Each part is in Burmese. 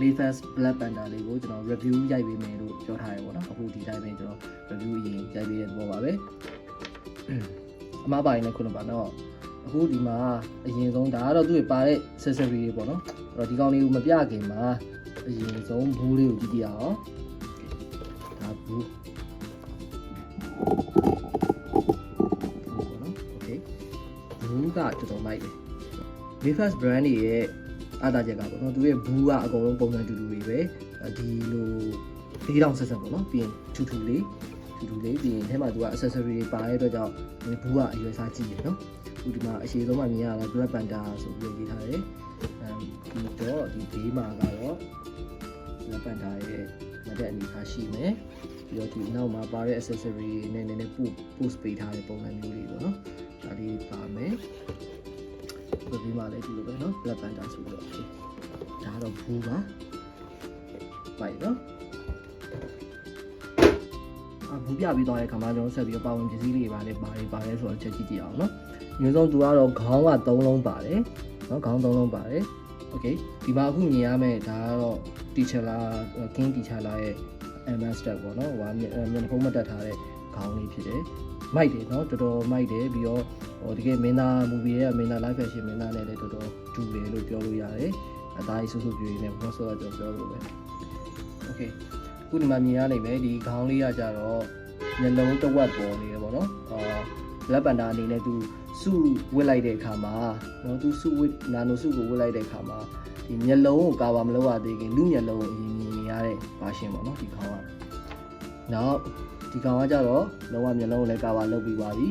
Mayfair Black Panther လေးကိုကျွန်တော် review ရိုက်ပေးမယ်လို့ပြောထားတယ်ပေါ့နော်အခုဒီတိုင်းပဲကျွန်တော် review အရင်ရိုက်ပေးတဲ့သဘောပါပဲအမှားပါရင်လည်းခုနပါတော့အခုဒီမှာအရင်ဆုံးဒါကတော့သူ့ပါတဲ့ accessory တွေပေါ့နော်အဲ့တော့ဒီကောင်လေးကိုမပြခင်မှာအရင်ဆုံးဘူးလေးကိုကြည့်ကြအောင်ဒါဘူးပေါ့နော် okay ဘူးကတော်တော်မိုက်တယ် Mayfair brand ရဲ့အားသာချက်ကပေါ့နော်သူရဲ့ဘူးကအကုန်လုံးပုံစံတူတူတွေပဲဒီလိုဒီတောင်ဆက်ဆက်ပေါ့နော်ပြီးရင်ထူထူလေးပြီးရင်ထဲမှာသူက accessory တွေပါတဲ့အတွက်ကြောင့်ဘူးကအရွယ်စားကြည့်ရနော်အခုဒီမှာအရှိဆုံးမှမြင်ရတာ Black Panther ဆိုပြီးရေးထားတယ်ပြီးတော့ဒီဘေးမှာကတော့ Black Panther ရဲ့မတဲ့အနေထားရှိမယ်ပြီးတော့ဒီနောက်မှာပါတဲ့ accessory နဲ့နည်းနည်း post ပေးထားတဲ့ပုံစံမျိုးတွေပေါ့နော်ဒါလေးပါမယ်ဒီမှာလည်းဒီလိုပဲเนาะ Black Panther ဆိုတော့ဒါတော့ဘူးပါပိုက်နော်ဘူးပြပြီးသွားတဲ့ခါမှာကျွန်တော်ဆက်ပြီးတော့ပါဝင်ပစ္စည်းလေးတွေပါတယ်ဆိုတော့ချက်ကြည့်ကြည့်အောင်เนาะအရင်ဆုံးသူကတော့ခေါင်းက3လုံးပါတယ်เนาะခေါင်း3လုံးပါတယ်โอเคဒီမှာအခုမြင်ရမယ့်ဒါကတော့ teacher လား king teacher လားရဲ့ master ပေါ့เนาะဟိုမျက်နှာဖုံးမတက်ထားတဲ့ခေါင်းလေးဖြစ်တယ်မိုက်တယ်เนาะတော်တော်မိုက်တယ်ပြီးတော့ဟိုတကယ်မင်းသား movie ရဲ့မင်းသား live fashion မင်းသားနဲ့လည်းတော်တော်တူတယ်လို့ပြောလို့ရတယ်အသားကြီးဆူဆူပြည့်နေဘောဆိုတော့ကျွန်တော်ပြောလို့ပဲ okay ခုဒီမှာမြင်ရနိုင်မယ်ဒီခေါင်းလေးကကြတော့မျက်လုံးတစ်ဝက်ပေါ်နေတယ်ပေါ့နော်Black Panther အနေနဲ့သူစုဝစ်လိုက်တဲ့အခါမှာနော်သူစုဝစ်နာနိုစုကိုဝစ်လိုက်တဲ့အခါမှာဒီမျက်လုံးကိုကာဗာမလုပ်ရသေးခင်လူမျက်လုံးကိုအရင်မြင်နေရတဲ့ version ပေါ့နော်ဒီခေါင်းကနောက်ဒီကောင်ကကြတော့လုံးဝမျက်လုံးကိုလည်းကာဗာလုပ်ပြီးသွားပြီ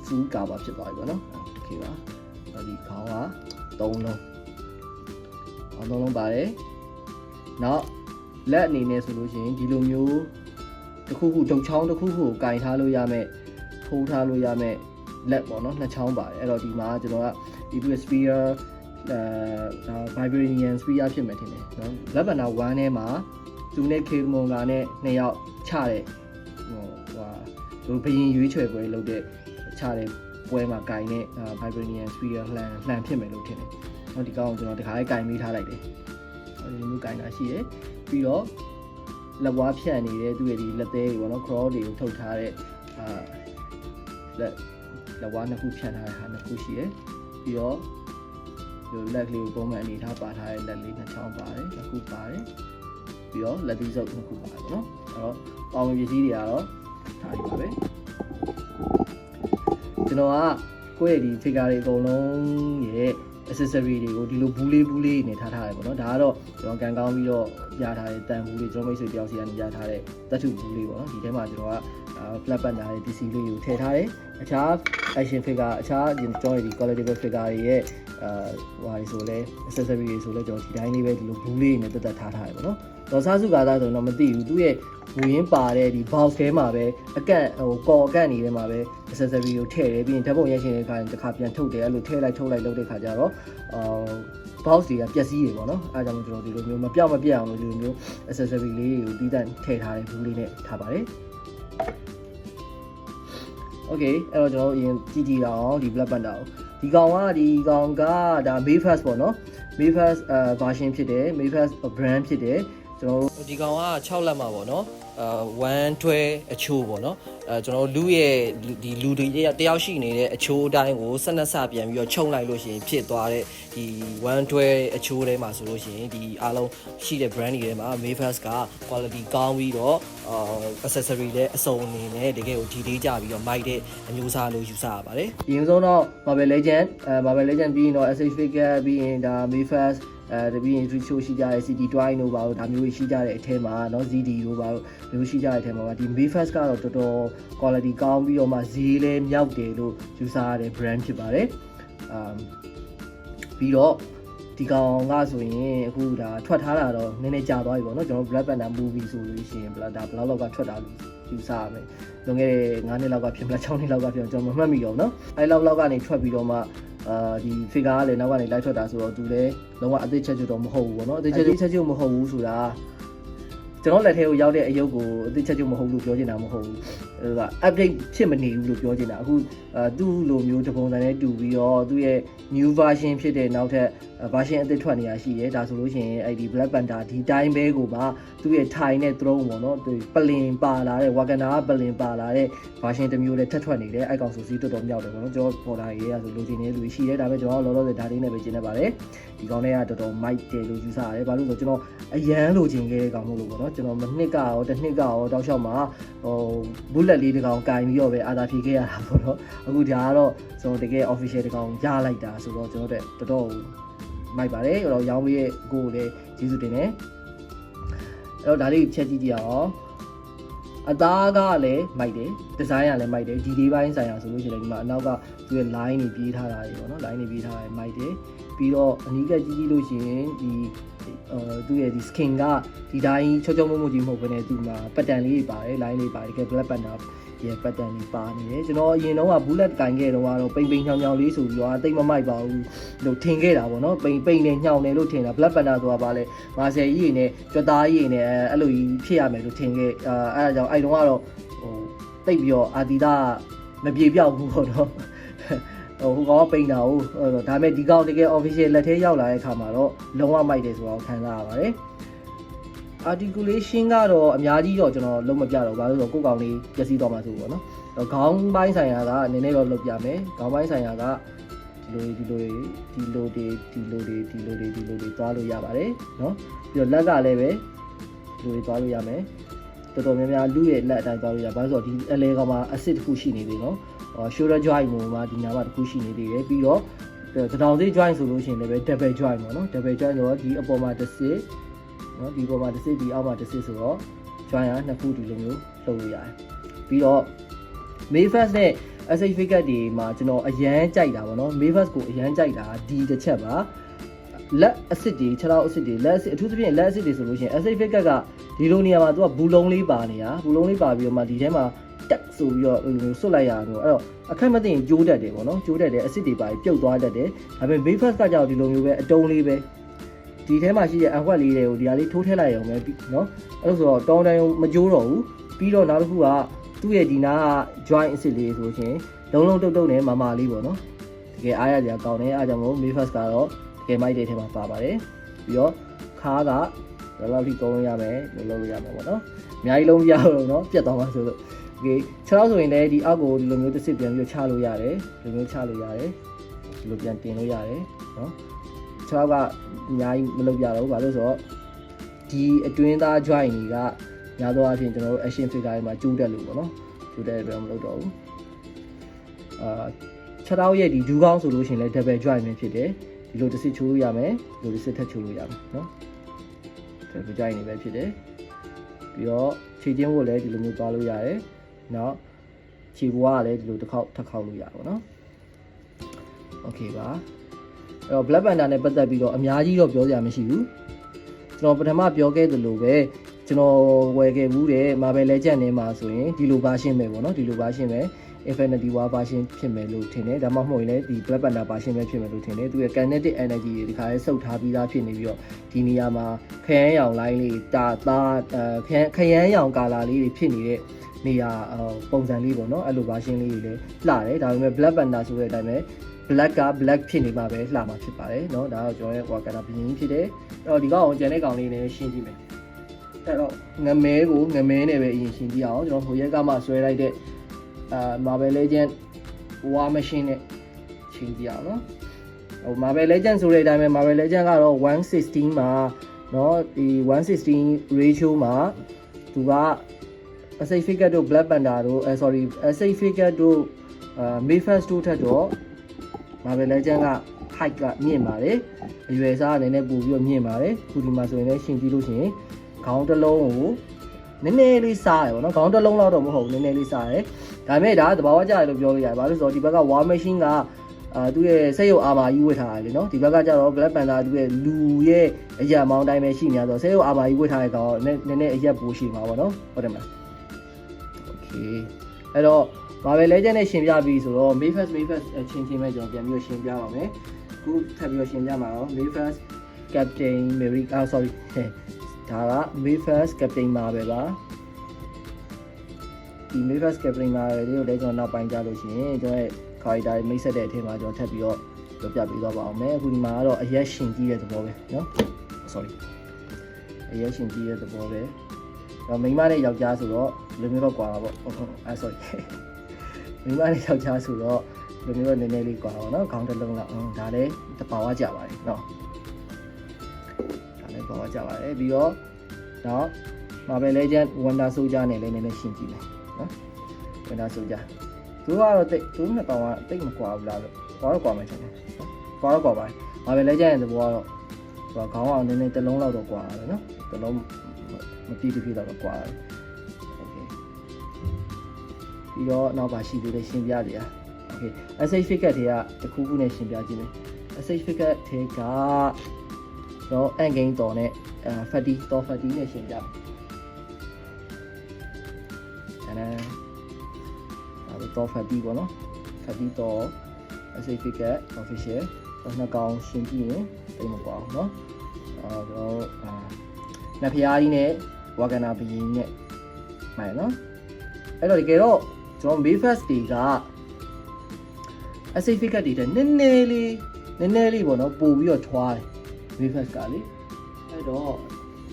full cover ဖြစ်သွားပြီပေါ့နော်โอเคပါဒီခေါင်းက3လုံးပါတယ်နောက်လက်အနေနဲ့ဆိုလို့ရှိရင်ဒီလိုမျိုးတစ်ခုခုဒုတ်ချောင်းတစ်ခုခုကိုကင်ထားလို့ရမယ်ထိုးထားလို့ရမယ်လက်ပေါ့နော်နှစ်ချောင်းပါတယ်အဲ့တော့ဒီမှာကျွန်တော်ကဒီ sphere ဒါ vibranium sphere ဖြစ်မယ်ထင်တယ်နော် Black Panther 1ထဲမှာသူနဲ့ Killmonger နဲ့2ယောက်ချတဲ့သူဘရင်ရွေးချယ်ပွဲလုပ်တဲ့ချတဲ့ပွဲမှာကင်တဲ့ vibranium sphere လှန်ဖြစ်မယ်လို့ထင်တယ်။နော်ဒီကောင်ကိုကျွန်တော်တခါလေးကင်ပေးထားလိုက်တယ်။ဒီမျိုးကင်တာရှိရယ်ပြီးတော့လက်ဝါးဖြန့်နေတဲ့သူ့ရဲ့ဒီလက်သေးတွေပေါ့နော် crawl တွေကိုထုတ်ထားတဲ့လက်ဝါးနှစ်ခုဖြန့်ထားတဲ့ဟာနှစ်ခုရှိရယ်ပြီးတော့ဒီလက်ကလေးကိုပုံမှန်အနေထားပါထားတဲ့လက်လေးနှစ်ချောင်းပါတယ်နှစ်ခုပါတယ်ပြီးတော့လက်သီးစုပ်နှစ်ခုပါတယ်ပေါ့နော်အဲ့တော့ပေါင်ပစ္စည်းတွေကတော့ဒါတွေပါပဲကျွန်တော်ကကိုယ့်ရဲ့ဒီ figure တွေအကုန်လုံးရဲ့ accessory တွေကိုဒီလိုဘူးလေးနဲ့ထားတယ်ပေါ့နော်ဒါကတော့ကျွန်တော်ကန်ကောင်းပြီးတော့ရထားတဲ့တန်ဘူးလေးကျွန်တော်မိတ်ဆွေတယောက်စီကနေရထားတဲ့တတ်ထုဘူးလေးပေါ့နော်ဒီထဲမှာကျွန်တော်ကBlack Panther ရဲ့ PC လေးကိုထည့်ထားတယ်အခြား action figure အခြားကျွန်တော်ရဲ့ဒီ collectible figure တွေရဲ့ဟိုဟာဆိုလဲ accessory တွေဆိုလဲကျွန်တော်ဒီတိုင်းလေးပဲဒီလိုဘူးလေးနဲ့တက်ထားတယ်ပေါ့နော်တော့စားစုကားသားဆိုတော့မသိဘူးသူ့ရဲ့ဝင်းပါတဲ့ဒီ box ထဲမှာပဲအကန့်ကော်အကန့်နေထဲမှာပဲ accessory ကိုထည့်တယ်ပြီးရင်ဓာတ်ပုံရိုက်ရှင်တဲ့အခါတစ်ခါပြန်ထုတ်တယ်အဲ့လိုထည့်လိုက်ထုတ်လိုက်လုပ်တဲ့အခါကျတော့box တွေကပျက်စီးတယ်ပေါ့နော်အဲဒါကြောင့်ကျွန်တော်ဒီလိုမျိုးမပြောက်အောင်လို့ဒီလိုမျိုး accessory လေးကိုတီးတန့်ထည့်ထားတဲ့ဘူးလေးနဲ့ထားပါတယ်Okay အဲ့တော့ကျွန်တော်အရင်ကြည့်အောင်ဒီ Black Panther ကိုဒီကောင်ကဒါ Mayfair ပေါ့နော် Mayfair version ဖြစ်တယ် Mayfair brand ဖြစ်တယ်ကျွန်တော်တို့ဒီကောင်က6လက်မှာပေါ့နော်1တွဲအချိုးပေါ့နော်ကျွန်တော်လူရဲ့ဒီလူတွေတယောက်ရှိနေတဲ့အချိုးအတိုင်းကိုဆက်နှစ်ဆပြန်ပြီးတော့ခြုံလိုက်လို့ရှိရင်ဖြစ်သွားတဲ့ဒီ1တွဲအချိုးထဲမှာဆိုလို့ရှိရင်ဒီအားလုံးရှိတဲ့ brand တွေထဲမှာ Mayfair က quality ကောင်းပြီးတော့accessory လည်းအစုံအနေနဲ့တကယ်ကိုဒီလေးကြပြီးတော့မိုက်တဲ့အမျိုးအစားလို့ယူဆရပါတယ်အရင်ဆုံးတော့ Marvel Legend ပြီးရင်တော့ SH figure ပြီးရင်ဒါ Mayfairတပီးရင် show ရှိကြတဲ့ CD Twine တို့ပါတော့ဒါမျိုးရှိကြတဲ့အထဲမှာเนาะ ZD တို့ပါတော့မျိုးရှိကြတဲ့အထဲမှာဒီ Mayfair ကတော့တော်တော် quality ကောင်းပြီးတော့မှဈေးလည်းမြောက်တယ်လို့ယူဆရတဲ့ brand ဖြစ်ပါတယ်ပြီးတော့ဒီကောင်ကဆိုရင်အခုဒါထွက်ထားတာတော့နည်းနည်းကြာသွားပြီပေါ့နော်ကျွန်တော် Black Panther movie ဆိုလို့ရှိရင်ဒါဘယ်လောက်ကထွက်တာလို့ယူဆရမယ်လွန်ခဲ့တဲ့9နှစ်လောက်ကဖြစ်မလား6နှစ်လောက်ကဖြစ်ကျွန်တော်မမှတ်မိတော့เนาะအဲလောက်ကနေထွက်ပြီးတော့မှဒီ figure ကလည်းနောက်ကနေလိုက်ထွက်တာဆိုတော့သူလည်းလုံးဝအသေးချက်ချွတ်တော့မဟုတ်ဘူးပေါ့နော်အသေးချက်ချွတ်မဟုတ်ဘူးဆိုတာကျွန်တော်လက်ထဲကိုရောက်တဲ့အယုတ်ကိုအသေးချက်ချွတ်မဟုတ်လို့ပြောချင်တာမဟုတ်ဘူး update ဖြစ်မနေဘူးလို့ပြောချင်တာအခုသူ့လိုမျိုးတပုံစံနဲ့တူပြီးတော့သူ့ရဲ့ new version ဖြစ်တဲ့နောက်ထပ် version အသစ်ထွက်နေတာရှိတယ်ဒါဆိုလို့ရှိရင်အဲ့ဒီ Black Panther ဒီတိုင်းပဲကိုပါသူ့ရဲ့ Thai နဲ့ throne ပေါ့နော်သူပလင်ပါလာတဲ့ Wakanda ပလင်ပါလာတဲ့ version တစ်မျိုးလည်းထပ်ထွက်နေတယ်အဲ့ကောင်ဆိုစီတော်တော်မြောက်တယ်ပေါ့နော်ကျွန်တော်ပေါ်လာရေးရဆိုလိုချင်နေလူရှိတယ်ဒါပေမဲ့ကျွန်တော်လောလောဆယ်ဒါလေးနဲ့ပဲကျင်းနေပါတယ်ဒီကောင်တွေကတော်တော် mic တယ်လို့ယူဆရတယ်ဘာလို့ဆိုကျွန်တော်အရန်လိုချင်ခဲ့တဲ့ကောင်မို့လို့ပေါ့နော်ကျွန်တော်တစ်နှစ်ကရောတောက်လျှောက်မှာbullet လေးတစ်ကောင်ကင်ပြီးတော့ပဲအာသာဖြေခဲ့ရတာပေါ့နော်အခုဒါကတော့ကျွန်တော်တကယ် official တစ်ကောင်ရလိုက်တာဆိုတော့ကျွန်တော်တို့တော်တော်မိုက်ပါတယ်အဲ့တော့ရောင်းပေးရဲ့ကိုကိုလည်းကျေးဇူးတင်တယ်အဲ့တော့ဒါလေးချက်ကြည့်ကြည့်အောင်အသားကလည်းမိုက်တယ်ဒီဇိုင်းကလည်းမိုက်တယ်ဒီလေးပိုင်းဆိုင်ရာဆိုလို့ရှိရင်ဒီမှာအနောက်ကသူရဲ့ line တွေပြေးထားတာတွေပေါ့နော် line တွေပြေးထားတာမိုက်တယ်ပြီးတော့အနီးကကြည့်ကြည့်လို့ရှိရင်ဒီသူ့ရဲ့ဒီ skin ကဒီတိုင်းချောချောမွမွကြီးမဟုတ်ဘဲနဲ့သူ့မှာ pattern လေးတွေပါတယ် line လေးပါတယ်တကယ် Black Panther ရဲ့ pattern တွေပါနေတယ်ကျွန်တော်အရင်တော့က bullet ကင်ခဲ့တော့ကတော့ပိန်ချောင်လေးဆိုပြီးတော့တိတ်မမိုက်ပါဘူးလို့ထင်ခဲ့တာပေါ့နော်ပိန်နဲ့ညှောင်နေလို့ထင်တာ Black Panther ဆိုတာပါလေမာဆယ်ကြီးတွေနဲ့ကြွသားကြီးတွေနဲ့အဲ့လိုကြီးဖြစ်ရမယ်လို့ထင်ခဲ့အဲ့ဒါကြောင့်အဲ့တုန်းကတော့တိတ်ပြီးတော့အာတီတာမပြေပြောက်ဘူးပေါ့နော်ဟိုကောင်ပိန်တာဟုတ်ဒါပေမဲ့ဒီကောင်တကယ် official လက်ထဲရောက်လာတဲ့အခါမှာတော့လုံးဝမိုက်တယ်ဆိုတော့ခံစားရပါတယ် articulation ကတော့အများကြီးတော့ကျွန်တော်လုံးမပြတော့ဘာလို့ဆိုတော့ကိုယ်ကောင်လေးပျက်စီးသွားမှာဆိုပေါ့နော်ခေါင်းပိုင်းဆိုင်ရာကနည်းနည်းတော့လုပ်ပြမယ်ခေါင်းပိုင်းဆိုင်ရာကဒီလိုသွားလို့ရပါတယ်နော်ပြီးတော့လက်ကလည်းပဲဒီလိုသွားလို့ရမယ်တော်တော်များများလူရဲ့လက်အတိုင်းသွားလို့ရဘာလို့ဆိုတော့ဒီအလဲကောင်မှာ acid တစ်ခုရှိနေပြီနော်shoulder joint မှာဒီနားမှာတစ်ခုရှိနေသေးတယ်ပြီးတော့သတောင်စိတ် joint ဆိုလို့ရှိရင်လည်း double joint ပေါ့နော် double joint ဆိုတော့ဒီအပေါ်မှာတစ်စစ်နော်ဒီပေါ်မှာတစ်စစ်ဒီအောက်မှာတစ်စစ်ဆိုတော့ joint ကနှစ်ခုဒီလိုမျိုးလှုပ်လို့ရတယ်ပြီးတော့ Mayfast နဲ့ SH figure တွေမှာကျွန်တော်အရန်ကြိုက်တာပေါ့နော် Mayfast ကိုအရန်ကြိုက်တာဒီတစ်ချက်ပါလက်အစ်စ်တွေခြေထောက်အစ်စ်တွေလက်အစ်စ်အထူးသဖြင့်လက်အစ်စ်တွေဆိုလို့ရှိရင် SH figure ကဒီလိုနေရာမှာသူကဘူးလုံးလေးပါနေတာဘူးလုံးလေးပါပြီးတော့မှဒီထဲမှာတက်ဆိုပြီးတော့ဆွတ်လိုက်ရအောင်အဲ့တော့အခက်မသိရင်ကျိုးတတ်တယ်ပေါ့နော်ကျိုးတတ်တယ်အစ်စ်တွေပါပြုတ်သွားတတ်တယ်ဒါပေမဲ့ Mayfast ကကြောက်ဒီလိုမျိုးပဲအတုံးလေးပဲဒီထဲမှာရှိတဲ့အဝက်လေးတွေကိုဒီဟာလေးထိုးထည့်လိုက်အောင်ပဲနော်အဲ့လိုဆိုတော့တောင်းတိုင်းမကျိုးတော့ဘူးပြီးတော့နောက်တစ်ခုကသူ့ရဲ့ဒီနားက joint အစ်စ်လေးဆိုရှင်လုံးတုတ်နဲ့မာမာလေးပေါ့နော်တကယ်အားရကြကောင်းတယ်အားကြောင့်မို့ Mayfast ကတော့တကယ်မိုက်တဲ့ထဲမှာပါပါတယ်ပြီးတော့ခါးကဘယ်လောက်ထိကောင်းလို့ရမယ်လုပ်လို့ရမယ်ပေါ့နော်အများကြီးလုံးမရတော့နော်ပြတ်သွားမှာဆိုလို့โอเคခြေထောက်ဆိုရင်လည်းဒီအောက်ကိုဒီလိုမျိုးတစ်စစ်ပြန်ပြီးချလို့ရတယ်ဒီလိုမျိုးချလို့ရတယ်ဒီလိုပြန်တင်လို့ရတယ်နော်ခြေထောက်ကအများကြီးမလုပ်ရတော့ဘူးဘာလို့ဆိုတော့ဒီအတွင်းသား joint တွေကများသောအားဖြင့်ကျွန်တော်တို့ action figure တွေမှာကျိုးတက်လို့ပေါ့နော်ကျိုးတက်တဲ့အတွက်မလုပ်တော့ဘူးခြေထောက်ရဲ့ဒီဒူးကောင်းဆိုလို့ရှိရင်လည်း double joint ပဲဖြစ်တယ်ဒီလိုတစ်စစ်ချိုးလို့ရမယ်ဒီလိုတစ်စစ်ထပ်ချိုးလို့ရမယ်နော် double joint တွေပဲဖြစ်တယ်ပြီးတော့ခြေချင်းကိုလည်းဒီလိုမျိုးသွားလို့ရတယ်နော်ခြေဘွားကလည်းဒီလိုတစ်ခေါက်ထပ်ခေါက်လို့ရပါတော့โอเคပါအဲ့တော့ Black Panther နဲ့ပတ်သက်ပြီးတော့အများကြီးတော့ပြောစရာမရှိဘူးကျွန်တော်ပထမပြောခဲ့သလိုပဲကျွန်တော်ဝယ်ခဲ့ဘူးတဲ့ Marvel Legends နဲ့မှာဆိုရင်ဒီလို version ပဲပေါ့နော်ဒီလို version ပဲ Infinity War version ဖြစ်မယ်လို့ထင်တယ်ဒါမှမဟုတ်ရင်လည်းဒီ Black Panther version ပဲဖြစ်မယ်လို့ထင်တယ်သူရဲ့ kinetic energy တွေဒီခါလေးစုပ်ထားပြီးသားဖြစ်နေပြီးတော့ဒီနေရာမှာခရမ်းရောင် line လေးခရမ်းရောင်ကာလာလေးတွေဖြစ်နေတဲ့နေရာပုံစံလေးပေါ့နော်အဲ့လို version လေးတွေလည်းလှတယ်ဒါပေမဲ့ Black Panther ဆိုတဲ့အတိုင်းပဲ black က black ဖြစ်နေမှာပဲလှမှာဖြစ်ပါတယ်เนาะဒါတော့ကျွန်တော်ရဲ့ Wakanda ဘင်းဖြစ်တယ်အဲ့တော့ဒီကောင်ကျန်တဲ့ကောင်လေးနဲ့ရှင်းကြည့်မယ်အဲ့တော့ငမဲနဲ့ပဲအရင်ရှင်းကြည့်အောင်ကျွန်တော်ဟိုရက်ကမှဆွဲလိုက်တဲ့Marvel Legends War Machine နဲ့ရှင်းကြည့်အောင်เนาะဟို Marvel Legends ဆိုတဲ့အတိုင်းပဲ Marvel Legends ကတော့116မှာเนาะဒီ116 ratio မှာသူက SH figure တို့ Black Panther တို့SH figure တို့Mayfast တို့ထက်တော့Marvel Legends က height ကမြင့်ပါတယ်အရွယ်စားအနေနဲ့ပို့ပြီးတော့မြင့်ပါတယ်ခုဒီမှာဆိုရင်လည်းရှင်းကြည့်လို့ရှိရင်ခေါင်းတစ်လုံးကိုနည်းနည်းလေးစားရပါတော့ခေါင်းတစ်လုံးလောက်တော့မဟုတ်ဘူးနည်းနည်းလေးစားရတယ်ဒါပေမဲ့ဒါသဘာဝကျတယ်လို့ပြောလို့ရတယ်ဘာလို့ဆိုတော့ဒီဘက်က War Machine ကသူ့ရဲ့စက်ရုပ်အာမာကြီးဝတ်ထားတယ်လေနော်ဒီဘက်ကကျတော့ Black Panther သူ့ရဲ့လူရဲ့အရက်မောင်းတိုင်းပဲရှိနေတော့စက်ရုပ်အာမာကြီးဝတ်ထားတဲ့ကောင်နည်းနည်းအရက်ပိုရှိမှာပေါ့နော်ဟုတ်တယ်မလား Okay အဲ့တော့Marvel Legends နဲ့ရှင်းပြပြီးဆိုတော့ Mayfast ချင်းပဲကျွန်တော်ပြန်ပြီးရှင်းပြပါမယ်ခုထပ်ပြီးရှင်းပြမှာတော့ Mayfast Captain America sorry ဒါက Mayfast Captain Marvel ပါ ဒီ Mavis Capling မှာလေးကိုလည်းကျွန်တော်နောက်ပိုင်းကြလို့ရှိရင်ကျွန်တော်ရဲ့ character မိတ်ဆက်တဲ့အထက်မှာကျွန်တော်ထပ်ပြီးတော့ပြောပြပေးသွားပါအောင်မယ်အခုဒီမှာကတော့အရက်ရှင်ကြီးတဲ့သဘောပဲနော် sorry အရက်ရှင်ကြီးတဲ့သဘောပဲတော့မိန်းမနဲ့ယောက်ျားဆိုတော့လူမျိုးတော့ကွာတာပေါ့sorry မိန်းမနဲ့ယောက်ျားဆိုတော့လူမျိုးတော့နည်းနည်းလေးကွာပါနော်ခေါင်းတစ်လုံးလောက်ဒါလည်းတပါဝါကြပါတယ်နော်ဒါလည်းပါဝါကြပါတယ်ပြီးတော့တော့Marvel Legend Wonder Soldier နဲ့လည်းနည်းနည်းရှင်းကြည့်မယ်နော် Wonder Soldier သူကတော့သူနှစ်ကောင်ကတိတ်မကွာဘူးလားလို့ကွာတော့ကွာမယ်ထင်တယ်ကွာတော့ကွာပါတယ် Marvel Legend ရဲ့သဘောကတော့သူကခေါင်းအောင်နည်းနည်းတစ်လုံးလောက်တော့ကွာတယ်နော်တစ်လုံးမပြည့်တပြည့်တော့ကွာတယ် Okay ပြီးတော့နောက်ပါရှိသေးတယ်ရှင်းပြရအောင် Okay SH figure တွေကတခုခုနဲ့ရှင်းပြကြည့်မယ် SH figure တွေကတော့ end game တော်နဲ့fatty တော် fatty နဲ့ရှင်းပြဒါတော့ fatty ပေါ့နော် fatty တော် SH figure official တော့နှစ်ကောင်ရှင်းကြည့်ရင်တိတ်မကွာဘူးเนาะတော့နဖျားကြီးနဲ့ဝါကနာဘီရင်နဲ့မှန်နော်အဲ့တော့တကယ်တော့ကျွန်တော် Mavis တွေက SH figure တွေနည်းနည်းလေးပေါ့နော်ပို့ပြီးတော့ထွားတယ် Mavis ကလေအဲ့တော့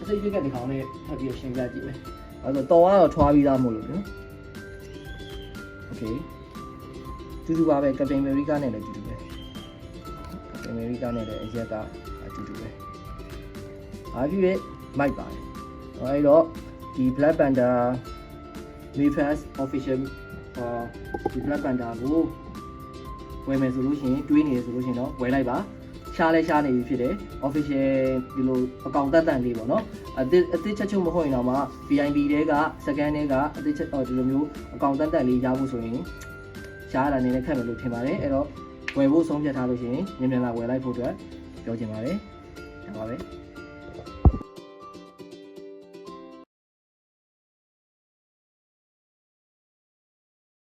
SH figure ဒီကောင်နဲ့ထပ်ပြီးရှင်းပြကြည့်မယ်အဲ့တော့တော်ကတော့ထွားပြီးသားမို့လို့နော် Okay တူတူပါပဲ Captain America နဲ့လည်းတူတူပဲ Captain America နဲ့လည်းအရက်ကအတူတူပဲအားဖြင့်မိုက်ပါတယ်အဲ့တော့ဒီ Black Panther Mavis official ဒီ Black Panther ကိုဝယ်မယ်ဆိုလို့ရှိရင်တွေးနေရဆိုလို့ရှိရင်တော့ဝယ်လိုက်ပါရှားလဲရှားနေပြီဖြစ်တယ် official ဒီလိုအကောင့်တက်လေးပေါ့နော်အသစ်ချက်ချုပ်မဟုတ်ရင်တော့မှ VIP တဲက second တဲကအသစ်ချက်ဒီလိုမျိုးအကောင့်တက်လေးရဖို့ဆိုရင်ရှားရတာနေနဲ့ခက်မယ်လို့ထင်ပါတယ်အဲ့တော့ဝယ်ဖို့ဆုံးဖြတ်ထားလို့ရှိရင်မြန်မြန်လာဝယ်လိုက်ဖို့အတွက်ပြောချင်ပါတယ်ဒါပါပဲ